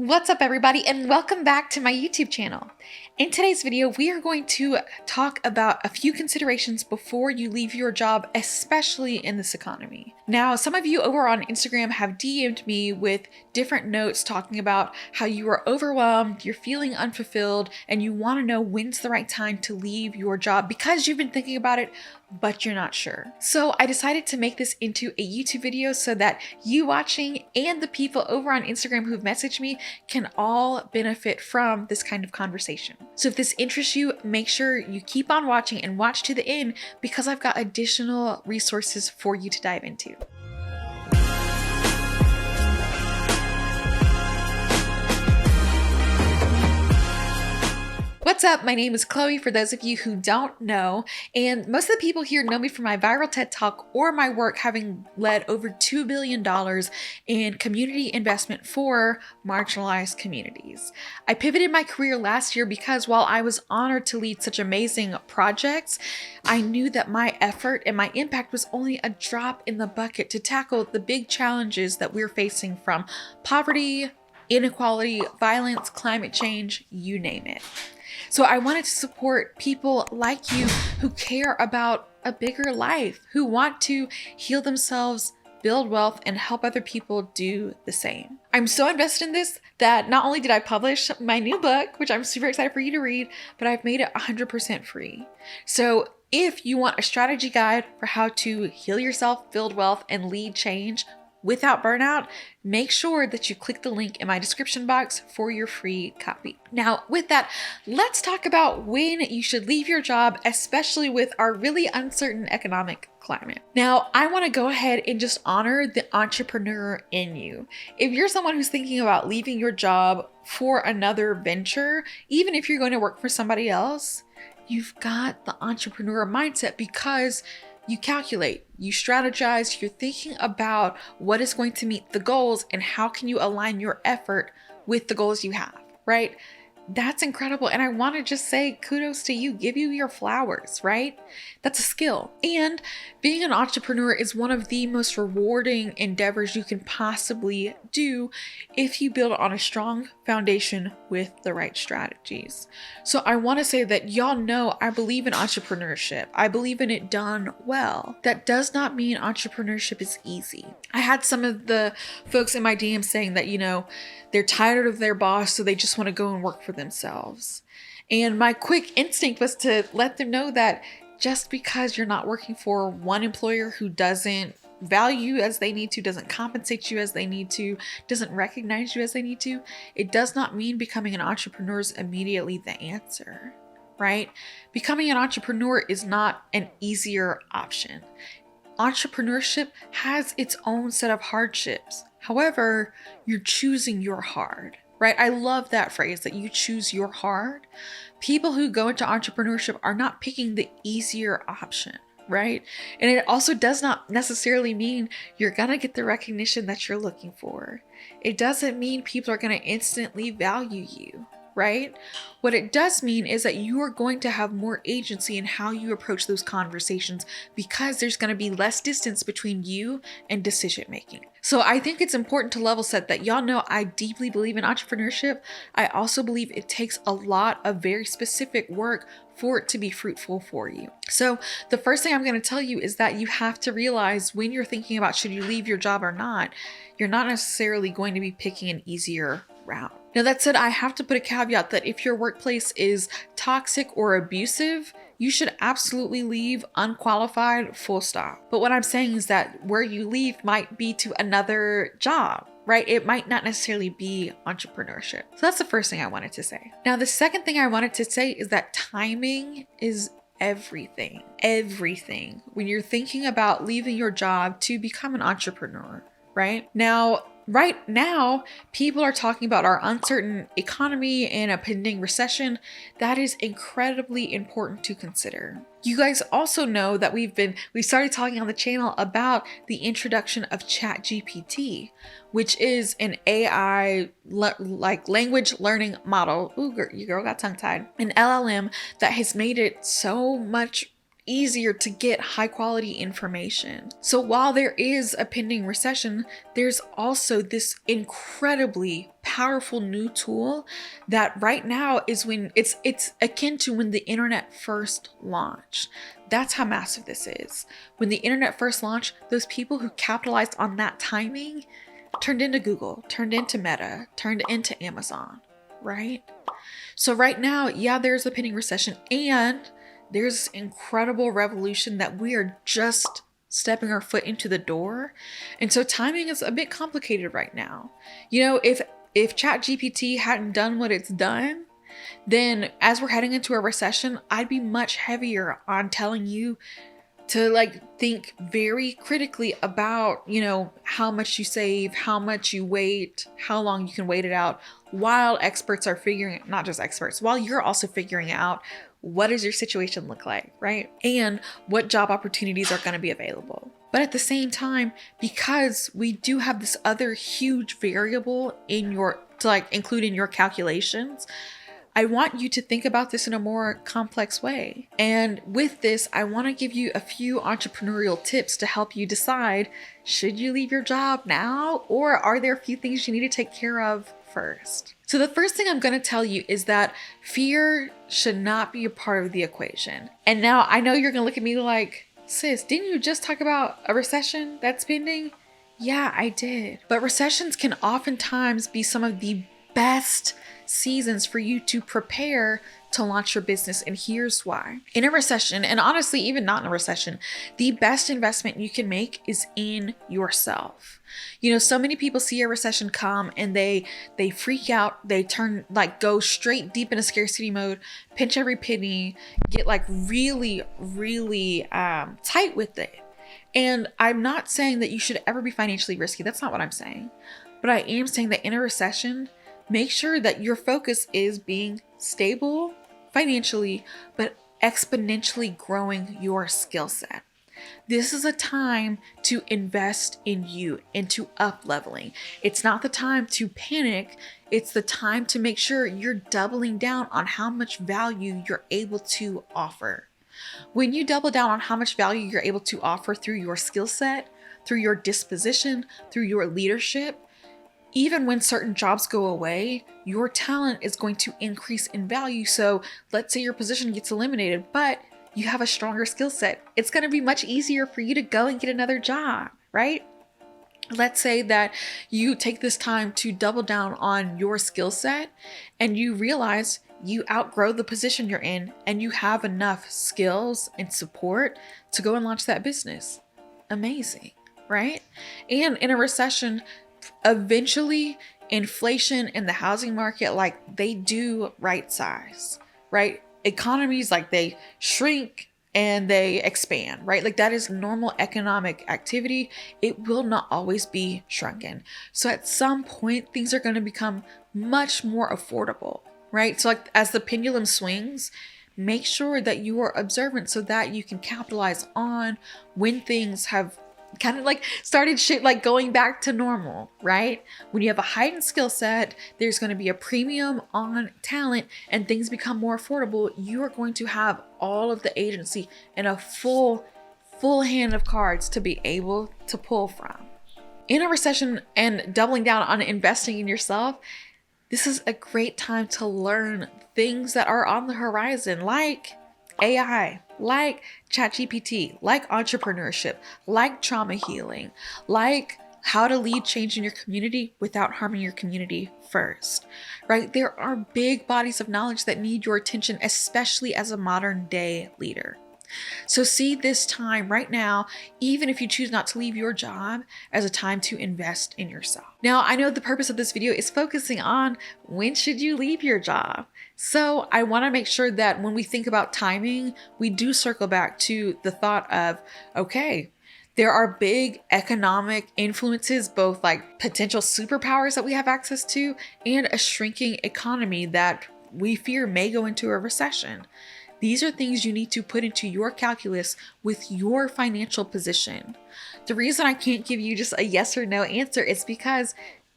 What's up everybody, and welcome back to my YouTube channel. In today's video, we are going to talk about a few considerations before you leave your job, especially in this economy. Now, some of you over on Instagram have DM'd me with different notes talking about how you are overwhelmed, you're feeling unfulfilled, and you want to know when's the right time to leave your job because you've been thinking about it, but you're not sure. So I decided to make this into a YouTube video so that you watching and the people over on Instagram who've messaged me can all benefit from this kind of conversation. So if this interests you, make sure you keep on watching and watch to the end because I've got additional resources for you to dive into. What's up? My name is Chloe, for those of you who don't know, and most of the people here know me from my viral TED Talk or my work having led over $2 billion in community investment for marginalized communities. I pivoted my career last year because while I was honored to lead such amazing projects, I knew that my effort and my impact was only a drop in the bucket to tackle the big challenges that we're facing, from poverty, inequality, violence, climate change, you name it. So I wanted to support people like you who care about a bigger life, who want to heal themselves, build wealth, and help other people do the same. I'm so invested in this that not only did I publish my new book, which I'm super excited for you to read, but I've made it 100% free. So if you want a strategy guide for how to heal yourself, build wealth, and lead change without burnout, make sure that you click the link in my description box for your free copy. Now, with that, let's talk about when you should leave your job, especially with our really uncertain economic climate. Now, I want to go ahead and just honor the entrepreneur in you. If you're someone who's thinking about leaving your job for another venture, even if you're going to work for somebody else, you've got the entrepreneur mindset because you calculate, you strategize, you're thinking about what is going to meet the goals and how can you align your effort with the goals you have, right? That's incredible. And I want to just say kudos to you, give you your flowers, right? That's a skill. And being an entrepreneur is one of the most rewarding endeavors you can possibly do if you build on a strong foundation with the right strategies. So I want to say that y'all know I believe in entrepreneurship. I believe in it done well. That does not mean entrepreneurship is easy. I had some of the folks in my DM saying that, they're tired of their boss, so they just want to go and work for themselves. And my quick instinct was to let them know that just because you're not working for one employer who doesn't value you as they need to, doesn't compensate you as they need to, doesn't recognize you as they need to, it does not mean becoming an entrepreneur is immediately the answer, right? Becoming an entrepreneur is not an easier option. Entrepreneurship has its own set of hardships. However, you're choosing your hard, right? I love that phrase, that you choose your hard. People who go into entrepreneurship are not picking the easier option, right? And it also does not necessarily mean you're gonna get the recognition that you're looking for. It doesn't mean people are gonna instantly value you, right? What it does mean is that you are going to have more agency in how you approach those conversations because there's going to be less distance between you and decision making. So I think it's important to level set that y'all know I deeply believe in entrepreneurship. I also believe it takes a lot of very specific work for it to be fruitful for you. So the first thing I'm going to tell you is that you have to realize when you're thinking about should you leave your job or not, you're not necessarily going to be picking an easier route. Now that said, I have to put a caveat that if your workplace is toxic or abusive, you should absolutely leave unqualified, full stop. But what I'm saying is that where you leave might be to another job, right? It might not necessarily be entrepreneurship. So that's the first thing I wanted to say. Now, the second thing I wanted to say is that timing is everything. Everything. When you're thinking about leaving your job to become an entrepreneur, right? Now, right now, people are talking about our uncertain economy and a pending recession. That is incredibly important to consider. You guys also know that we started talking on the channel about the introduction of ChatGPT, which is an AI like language learning model. Ooh, your girl got tongue tied. An LLM that has made it so much easier to get high quality information. So while there is a pending recession, there's also this incredibly powerful new tool that right now is when it's akin to when the internet first launched. That's how massive this is. When the internet first launched, those people who capitalized on that timing turned into Google, turned into Meta, turned into Amazon, right? So right now, yeah, there's a pending recession and there's incredible revolution that we are just stepping our foot into the door. And so timing is a bit complicated right now. You know, if ChatGPT hadn't done what it's done, then as we're heading into a recession, I'd be much heavier on telling you to think very critically about, how much you save, how much you wait, how long you can wait it out, while experts are figuring, not just experts, while you're also figuring out what does your situation look like, right? And what job opportunities are going to be available. But at the same time, because we do have this other huge variable to include in your calculations, I want you to think about this in a more complex way. And with this, I want to give you a few entrepreneurial tips to help you decide, should you leave your job now, or are there a few things you need to take care of first? So the first thing I'm going to tell you is that fear should not be a part of the equation. And now I know you're going to look at me like, sis, didn't you just talk about a recession that's pending? Yeah, I did. But recessions can oftentimes be some of the best seasons for you to prepare to launch your business. And here's why. In a recession, and honestly, even not in a recession, the best investment you can make is in yourself. So many people see a recession come and they freak out. They go straight deep into scarcity mode, pinch every penny, get really, really tight with it. And I'm not saying that you should ever be financially risky. That's not what I'm saying. But I am saying that in a recession, make sure that your focus is being stable financially, but exponentially growing your skill set. This is a time to invest in you, into up-leveling. It's not the time to panic. It's the time to make sure you're doubling down on how much value you're able to offer. When you double down on how much value you're able to offer through your skill set, through your disposition, through your leadership, even when certain jobs go away, your talent is going to increase in value. So let's say your position gets eliminated, but you have a stronger skill set. It's going to be much easier for you to go and get another job, right? Let's say that you take this time to double down on your skill set and you realize you outgrow the position you're in and you have enough skills and support to go and launch that business. Amazing, right? And in a recession, eventually inflation in the housing market, they do right size, right? Economies, they shrink and they expand, right? That is normal economic activity. It will not always be shrunken. So at some point, things are going to become much more affordable, right? So as the pendulum swings, make sure that you are observant so that you can capitalize on when things have kind of started going back to normal, right? When you have a heightened skill set, there's going to be a premium on talent and things become more affordable. You are going to have all of the agency and a full hand of cards to be able to pull from. In a recession and doubling down on investing in yourself, this is a great time to learn things that are on the horizon, like AI, like ChatGPT, like entrepreneurship, like trauma healing, like how to lead change in your community without harming your community first, right? There are big bodies of knowledge that need your attention, especially as a modern day leader. So see this time right now, even if you choose not to leave your job, as a time to invest in yourself. Now, I know the purpose of this video is focusing on when should you leave your job. So I want to make sure that when we think about timing, we do circle back to the thought of, okay, there are big economic influences, both potential superpowers that we have access to and a shrinking economy that we fear may go into a recession. These are things you need to put into your calculus with your financial position. The reason I can't give you just a yes or no answer is because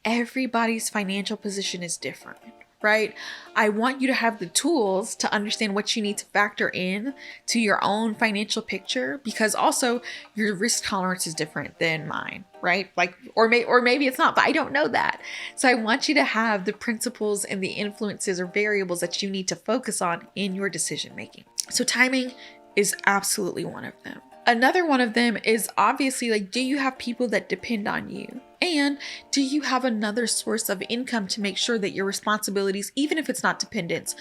everybody's financial position is different, right? I want you to have the tools to understand what you need to factor in to your own financial picture, because also your risk tolerance is different than mine, right? Like, or maybe it's not, but I don't know that. So I want you to have the principles and the influences or variables that you need to focus on in your decision making. So timing is absolutely one of them. Another one of them is obviously, like, do you have people that depend on you? And do you have another source of income to make sure that your responsibilities, even if it's not dependence,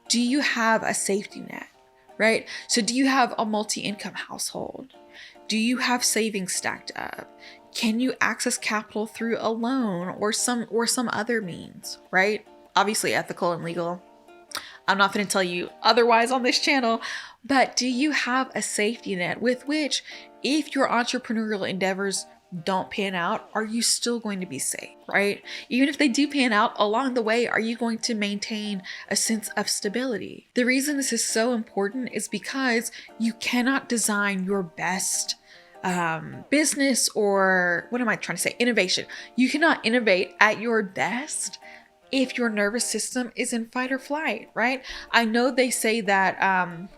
do you have a safety net, right? So do you have a multi-income household? Do you have savings stacked up? Can you access capital through a loan or some other means, right? Obviously ethical and legal. I'm not going to tell you otherwise on this channel, but do you have a safety net with which, if your entrepreneurial endeavors don't pan out, are you still going to be safe, right? Even if they do pan out along the way, are you going to maintain a sense of stability? The reason this is so important is because you cannot design your best business, or what am I trying to say? Innovation. You cannot innovate at your best if your nervous system is in fight or flight, right? I know they say that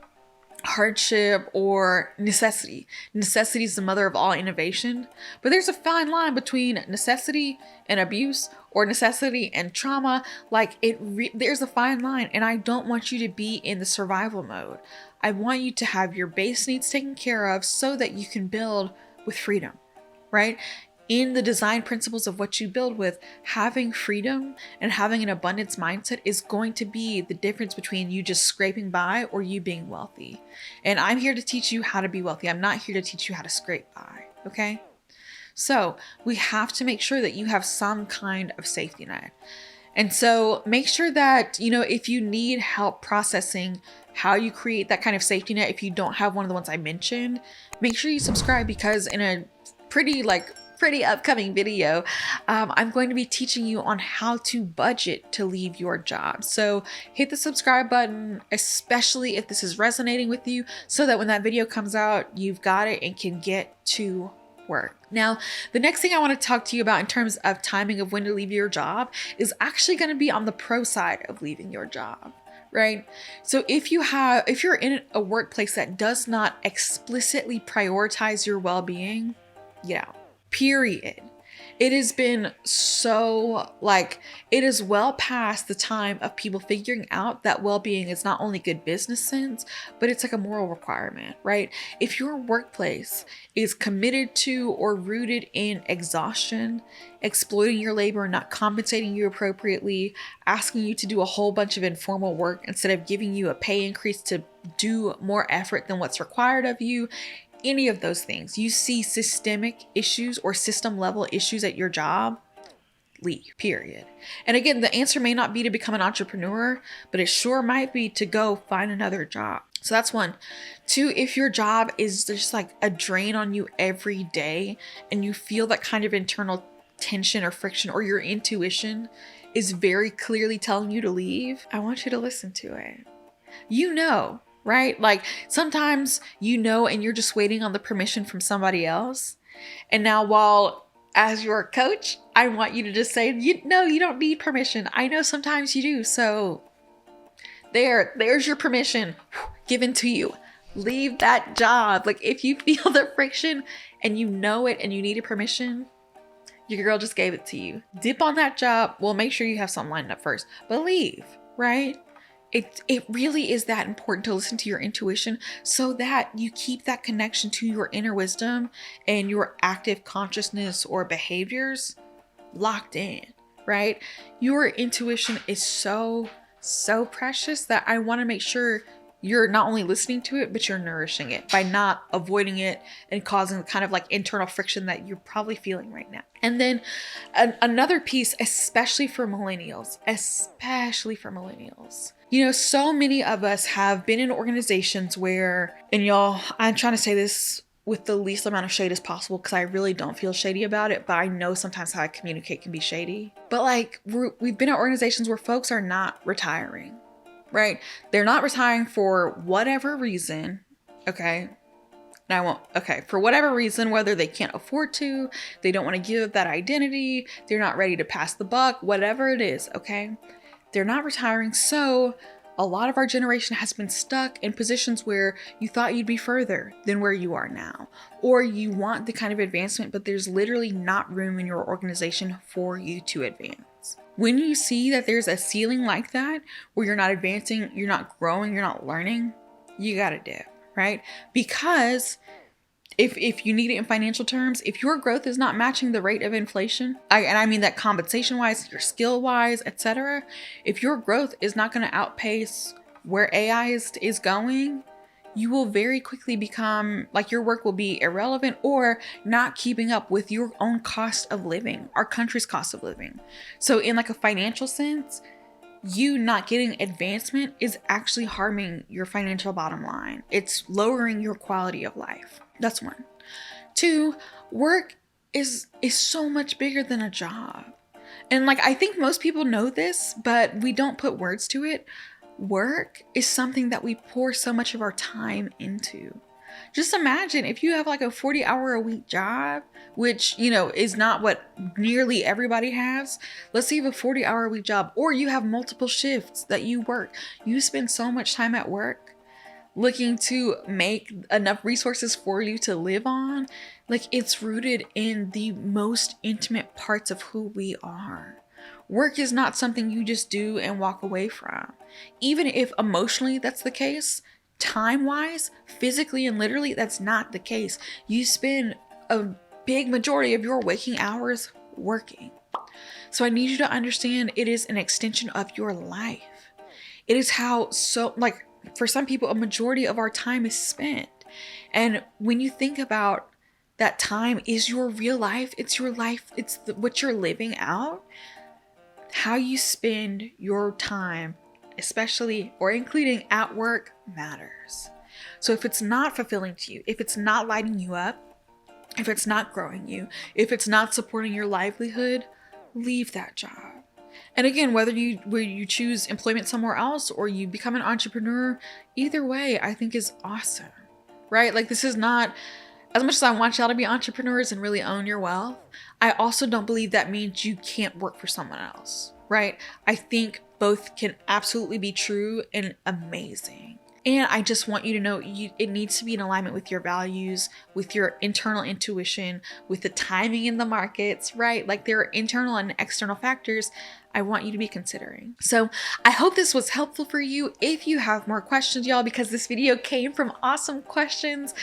hardship or necessity is the mother of all innovation, but there's a fine line between necessity and abuse, or necessity and trauma. Like, there's a fine line, and I don't want you to be in the survival mode. I want you to have your base needs taken care of so that you can build with freedom, right? In the design principles of what you build with, having freedom and having an abundance mindset is going to be the difference between you just scraping by or you being wealthy. And I'm here to teach you how to be wealthy. I'm not here to teach you how to scrape by, okay? So we have to make sure that you have some kind of safety net. And so make sure that, if you need help processing how you create that kind of safety net, if you don't have one of the ones I mentioned, make sure you subscribe, because in a pretty upcoming video, I'm going to be teaching you on how to budget to leave your job. So hit the subscribe button, especially if this is resonating with you, so that when that video comes out, you've got it and can get to work. Now, the next thing I want to talk to you about in terms of timing of when to leave your job is actually going to be on the pro side of leaving your job. Right? So if you're in a workplace that does not explicitly prioritize your well-being, get out. Period. It has been so, it is well past the time of people figuring out that well-being is not only good business sense, but it's like a moral requirement, right? If your workplace is committed to or rooted in exhaustion, exploiting your labor, not compensating you appropriately, asking you to do a whole bunch of informal work instead of giving you a pay increase to do more effort than what's required of you, any of those things, you see systemic issues or system level issues at your job, leave, period. And again, the answer may not be to become an entrepreneur, but it sure might be to go find another job. So that's one. Two, if your job is just like a drain on you every day and you feel that kind of internal tension or friction, or your intuition is very clearly telling you to leave, I want you to listen to it. Right? Like, sometimes and you're just waiting on the permission from somebody else. And now, as your coach, I want you to just say, you don't need permission. I know sometimes you do. So there's your permission given to you. Leave that job. Like, if you feel the friction and you know it and you needed permission, your girl just gave it to you. Dip on that job. Well, make sure you have something lined up first, but leave, right? It really is that important to listen to your intuition so that you keep that connection to your inner wisdom and your active consciousness or behaviors locked in, right? Your intuition is so, so precious that I want to make sure you're not only listening to it, but you're nourishing it by not avoiding it and causing the kind of like internal friction that you're probably feeling right now. And then another piece, especially for millennials, so many of us have been in organizations where, and y'all, I'm trying to say this with the least amount of shade as possible because I really don't feel shady about it, but I know sometimes how I communicate can be shady. But we've been at organizations where folks are not retiring. Right? They're not retiring for whatever reason. Okay. For whatever reason, whether they can't afford to, they don't want to give up that identity, they're not ready to pass the buck, whatever it is. Okay. They're not retiring. So a lot of our generation has been stuck in positions where you thought you'd be further than where you are now, or you want the kind of advancement, but there's literally not room in your organization for you to advance. When you see that there's a ceiling like that, where you're not advancing, you're not growing, you're not learning, you gotta dip, right? Because if you need it in financial terms, if your growth is not matching the rate of inflation, and I mean that compensation wise, your skill wise, etc., if your growth is not going to outpace where AI is going, you will very quickly become like your work will be irrelevant or not keeping up with your own cost of living, our country's cost of living. So in like a financial sense, you not getting advancement is actually harming your financial bottom line. It's lowering your quality of life. That's one. Two, work is so much bigger than a job. And like, I think most people know this, but we don't put words to it. Work is something that we pour so much of our time into. Just imagine if you have like a 40-hour-a-week job, which, you know, is not what nearly everybody has. Let's say you have a 40-hour-a-week job, or you have multiple shifts that you work. You spend so much time at work looking to make enough resources for you to live on. Like, it's rooted in the most intimate parts of who we are. Work is not something you just do and walk away from. Even if emotionally that's the case, time-wise, physically and literally, that's not the case. You spend a big majority of your waking hours working. So I need you to understand it is an extension of your life. It is how, so like, for some people, a majority of our time is spent. And when you think about that time is your real life, it's your life, it's what you're living out, how you spend your time, especially or including at work, matters. So if it's not fulfilling to you, if it's not lighting you up, if it's not growing you, if it's not supporting your livelihood, leave that job. And again, whether you choose employment somewhere else or you become an entrepreneur, either way, I think is awesome, right? Like, this is not, as much as I want y'all to be entrepreneurs and really own your wealth, I also don't believe that means you can't work for someone else, right? I think both can absolutely be true and amazing. And I just want you to know it needs to be in alignment with your values, with your internal intuition, with the timing in the markets, right? Like, there are internal and external factors I want you to be considering. So I hope this was helpful for you. If you have more questions, y'all, because this video came from awesome questions,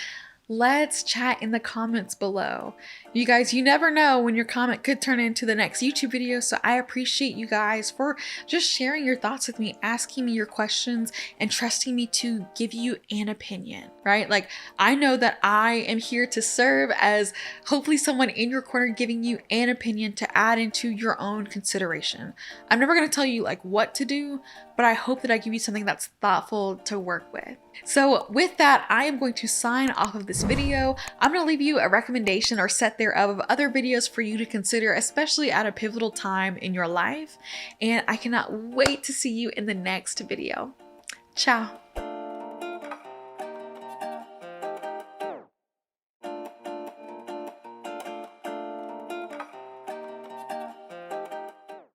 let's chat in the comments below. You guys, you never know when your comment could turn into the next YouTube video. So I appreciate you guys for just sharing your thoughts with me, asking me your questions, and trusting me to give you an opinion, right? Like, I know that I am here to serve as hopefully someone in your corner giving you an opinion to add into your own consideration. I'm never going to tell you like what to do, but I hope that I give you something that's thoughtful to work with. So with that, I am going to sign off of this video. I'm going to leave you a recommendation or set thereof of other videos for you to consider, especially at a pivotal time in your life. And I cannot wait to see you in the next video. Ciao.